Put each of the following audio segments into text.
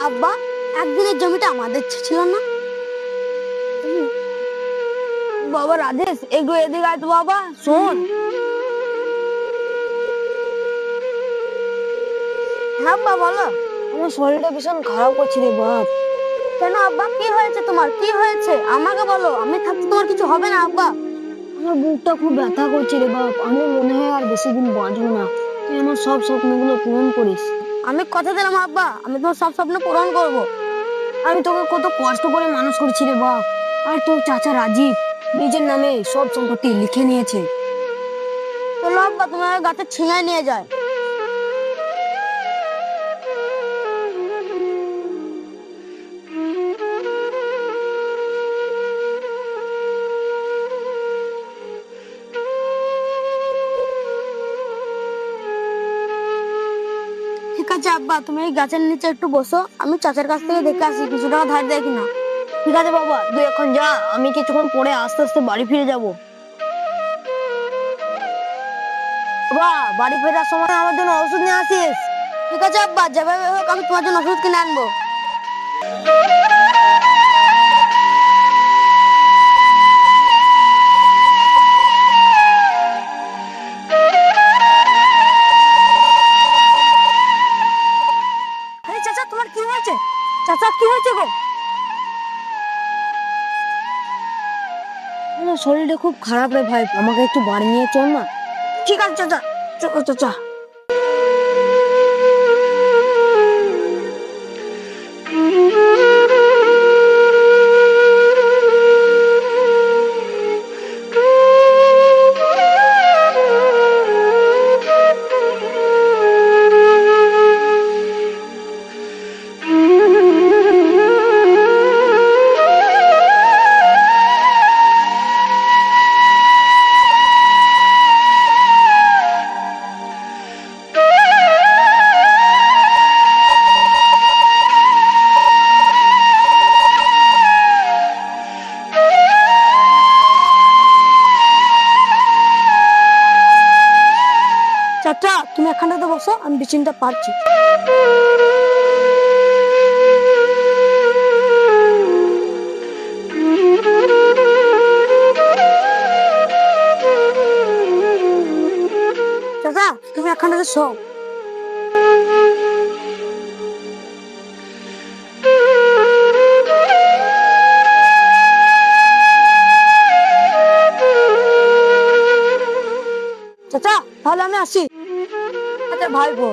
আব্বা, একদিনের জমিটা আমাদের ছিল না? বাবা রাজেশ, এগো এদিকে আয় তো বাবা, শোন। হ্যাঁ আব্বা বলো। আমার শরীরটা ভীষণ খারাপ করছে রে বাপ। কেন আব্বা, কি হয়েছে তোমার? কি হয়েছে আমাকে বলো, আমি থাকতে তোমার কিছু হবে না আব্বা। আমার বুকটা খুব ব্যথা করছে রে বাপ, আমি মনে হয় আর বেশি দিন বাঁচবো না। তুই আমার সব স্বপ্নগুলো পূরণ করিস। আমি কথা দিলাম আব্বা, আমি তোমার সব স্বপ্ন পূরণ করব। আমি তোকে কত কষ্ট করে মানুষ করছি রে বাপ, আর তোর চাচা রাজীব নিজের নামে সব সম্পত্তি লিখে নিয়েছে। চলো আব্বা, তোমার গাছের ছিঙায় নিয়ে যায়। ঠিক আছে আব্বা, তুমি এই গাছের নিচে একটু বসো, আমি চাচার কাছ থেকে দেখে আসি কিছু টাকা ধার দেয় কিনা। ঠিক আছে বাবা, তুই এখন যা, আমি কিছুক্ষণ পরে আস্তে আস্তে বাড়ি ফিরে যাব। বাবা, বাড়ি ফেরার সময় আমার জন্য ওষুধ নিয়ে আসিস। ঠিক আছে আব্বা, যেভাবে হোক আমি তোমার জন্য ওষুধ কিনে আনবো। আরে চাচা, তোমার কি হয়েছে? চাচা কি হয়েছে গো? আমার শরীরটা খুব খারাপ রে ভাই, আমাকে একটু বাড়ি নিয়ে চল না। ঠিক আছে চাচা, চলো চাচা। চাচা, তুমি এখানটাতে বসো, আমি বিচিনটা পারছি। চাচা, তুমি এখানটাতে শো। চাচা, তাহলে আমি আসি। আচ্ছা ভাইপো।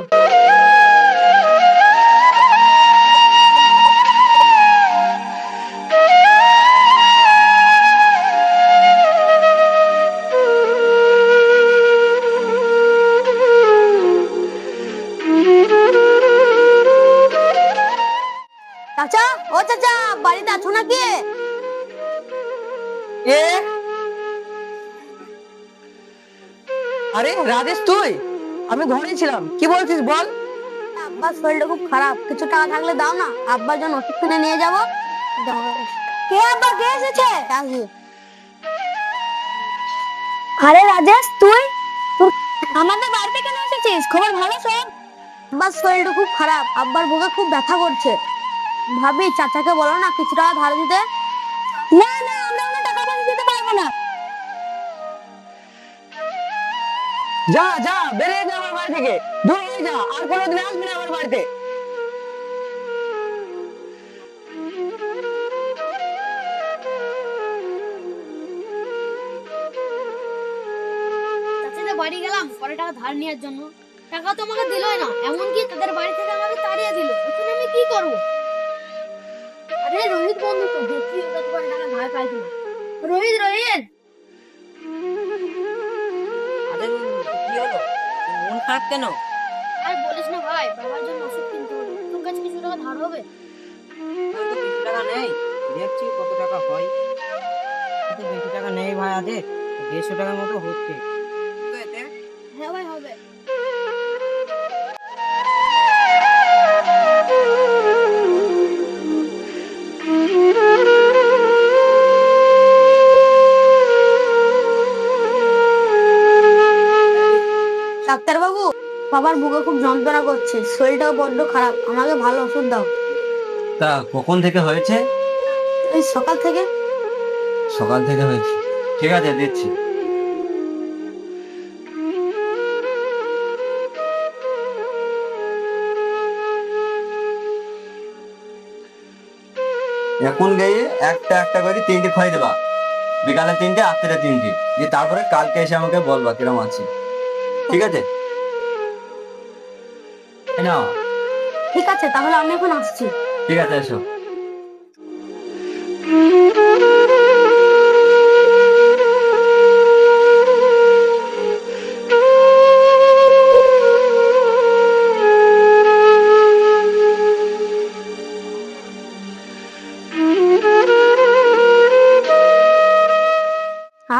চাচা, ও চাচা, বাড়িতে আছো নাকি? আরে রাজেশ, তুই? আমি ঘরেই ছিলাম, কি বলছিস বল। আব্বার শরীরটা খুব খারাপ, কিছু টাকা থাকলে দাও না, আব্বার জন্য ওষুধ কিনে নিয়ে যাবো। কে আব্বা, কে এসেছে? আরে রাজেশ, তুই আমাদের বাড়িতে কেন এসেছিস? খবর ভালো সব? আব্বার শরীরটা খুব খারাপ, আব্বার বুকে খুব ব্যথা করছে। ভাবি চাচাকে বলো না কিছু টাকা ধার দিতে। না না, আমরা অনেক টাকা পয়সা দিতে পারবো না। যা যা, বেরিয়ে যা আমার বাড়ি থেকে, দূর হয়ে যা, আর কোনোদিন আসবি না আমার বাড়িতে। চাচাদের বাড়ি গেলাম পরে টাকা ধার নেওয়ার জন্য, টাকা তো আমাকে দিলই না, এমনকি তাদের বাড়ি থেকে আমাকে তাড়িয়ে দিল। এখন আমি কি করব? আরে রোহিত বন্ধু তো, দেখি ওটা তোমার টাকা ধার পাই কিনা। রোহিত, রোহিত। আরে কি হলো, মন খারাপ কেন? আর বলিস না ভাই, বাবার জন্য ওষুধ কিনতে হবে, তোর কাছে কিছু টাকা ধার ছাড় হবে? তাহলে তো বেশি টাকা নেই, দেখছি কত টাকা হয়। কিন্তু বেশি টাকা নেই ভাই, আদে 150 টাকার মতো হচ্ছে তো এতে। হ্যাঁ ভাই হবে। ডাক্তার বাবু, বাবার বুকে খুব যন্ত্রণা করছে, শরীরটাও বড্ড খারাপ, আমাকে ভালো ওষুধ দাও। তা কখন থেকে হয়েছে? এই সকাল থেকে। সকাল থেকে হয়েছে, ঠিক আছে দিচ্ছি। এখন গিয়ে একটা একটা করে 3টে খাই দেবা, বিকালে 3টে, রাত্রে 3টে, দিয়ে তারপরে কালকে এসে আমাকে বলবা কিরম আছে, ঠিক আছে? এই নাও। ঠিক আছে, তাহলে আমি এখন আসছি। ঠিক আছে, এসো।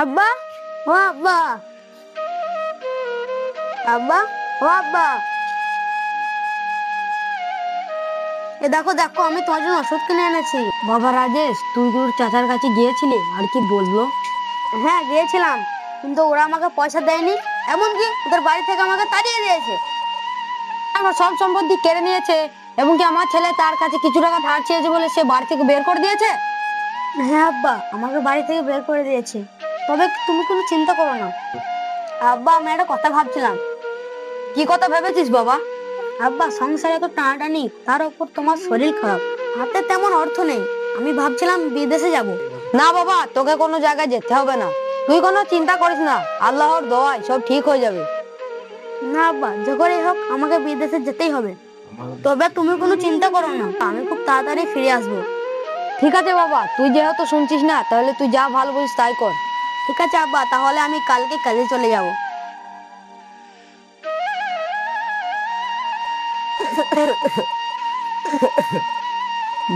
আব্বা, ও আব্বা, আব্বা, ও আব্বা, এ দেখো দেখো, আমি তোমার জন্য ওষুধ কিনে এনেছি। বাবা রাজেশ, তুই তোর চাচার কাছে গিয়েছিলি, আর কি বললো? হ্যাঁ গিয়েছিলাম, কিন্তু ওরা আমাকে পয়সা দেয়নি, এমনকি ওদের বাড়ি থেকে আমাকে তাড়িয়ে দিয়েছে। আমার সব সম্পত্তি কেড়ে নিয়েছে, এবং কি আমার ছেলে তার কাছে কিছু টাকা ধার চেয়েছে বলে সে বাড়ি থেকে বের করে দিয়েছে। হ্যাঁ আব্বা, আমাকে বাড়ি থেকে বের করে দিয়েছে। তবে তুমি কোনো চিন্তা করো না আব্বা, আমি একটা কথা ভাবছিলাম। কি কথা ভেবেছিস বাবা? আব্বা, সংসারে তো টানাটানি, তার উপর তোমার শরীর খারাপ, হাতে তেমন অর্থ নেই, আমি ভাবছিলাম বিদেশে যাব। না বাবা, তোকে কোনো জায়গায় যেতে হবে না, তুই কোনো চিন্তা করিস না, আল্লাহর দোয়ায় সব ঠিক হয়ে যাবে। না আব্বা, যখনই হোক আমাকে বিদেশে যেতেই হবে। তবে তুমি কোনো চিন্তা করো না, আমি খুব তাড়াতাড়ি ফিরে আসবো। ঠিক আছে বাবা, তুই যেহেতু শুনছিস না, তাহলে তুই যা ভালো বুঝিস তাই কর। ঠিক আছে আব্বা, তাহলে আমি কালকে কাজে চলে যাব।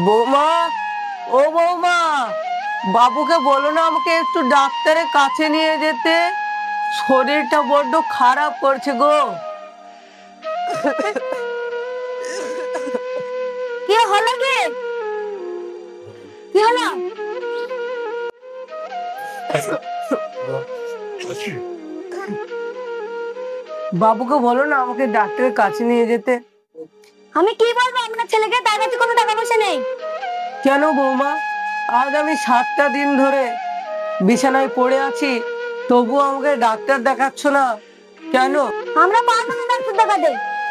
বৌমা, ও বৌমা, বাবুকে বলো না আমাকে একটু ডাক্তারের কাছে নিয়ে যেতে, শরীরটা বড্ড খারাপ করছে গো। কি হলো কি? কি হলো? বাবুকে বলো না আমাকে ডাক্তারের কাছে নিয়ে যেতে। আমি কি বলবো আপনার ছেলেকে, তার কাছে কোনো টাকা পয়সা নেই। কেন বৌমা, আজ আমি 7টা দিন ধরে বিছানায় পড়ে আছি, তবুও আমাকে ডাক্তার দেখাচ্ছ না কেন? আমরা পারবো না ডাক্তার দেখাতে,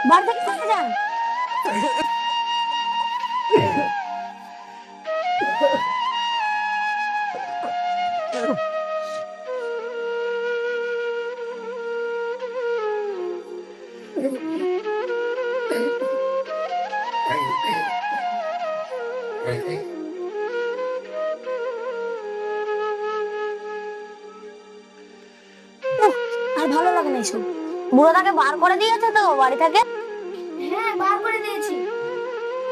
বাড়ি থেকে চলে যান। আর ভালো লাগে না এসব। বুড়োটাকে বার করে দিয়েছে তো বাড়ি থেকে। হ্যাঁ বার করে দিয়েছি।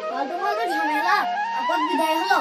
ফালতু ফালতু ঝামেলা, আপদ বিদায় হলো।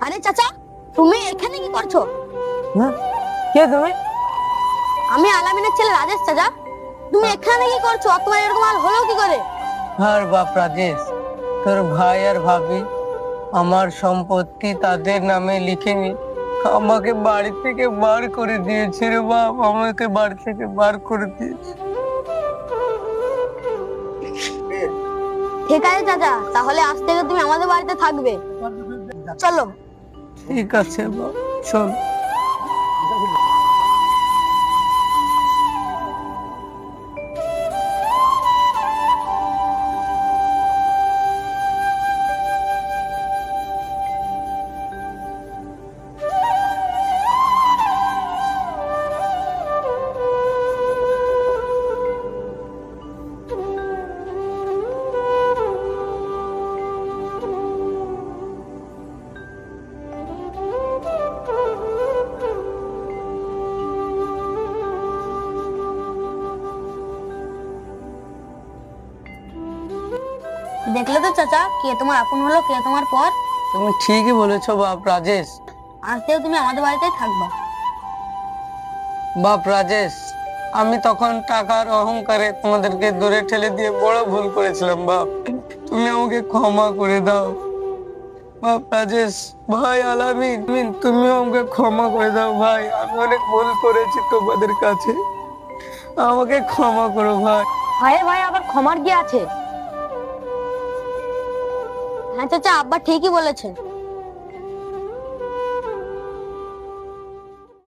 আরে চাচা, তুমি এখানে কি করছো? হ্যাঁ, কে তুমি? আমি আলামিনের ছেলে রাজেশ চাচা। তুমি এখানে কি করছো? আর তোমার এরকম হাল হলো কি করে? আর বাপ রাজেশ, তোর ভাই আর ভাবি আমার সম্পত্তি তাদের নামে লিখে নি আমাকে বাড়ি থেকে বার করে দিয়েছে রে বাপ, আমাকে বাড়ি থেকে বার করে দিয়েছে। ঠিক আছে চাচা, তাহলে আজ থেকে তুমি আমাদের বাড়িতে থাকবে। চলো। ঠিক আছে বাপ, চল। দেখলে তো চাচা, কে তোমার আপন হলো, কে তোমার পর। তুমি ঠিকই বলেছো বাপ রাজেশ। আজ থেকে তুমি আমাদের বাড়িতেই থাকবা। বাপ রাজেশ, আমি তখন টাকার অহংকারে তোমাদেরকে দূরে ঠেলে দিয়ে বড় ভুল করেছিলাম বাপ, তুমি আমাকে ক্ষমা করে দাও। বাপ রাজেশ, ভাই আলামিন, তুমি আমাকে ক্ষমা করে দাও ভাই, আমি অনেক ভুল করেছি তোমাদের কাছে, আমাকে ক্ষমা করো ভাই। ভাইয়ের ভাই আবার ক্ষমার কি আছে? হ্যাঁ চাচা, আব্বা ঠিকই বলেছে।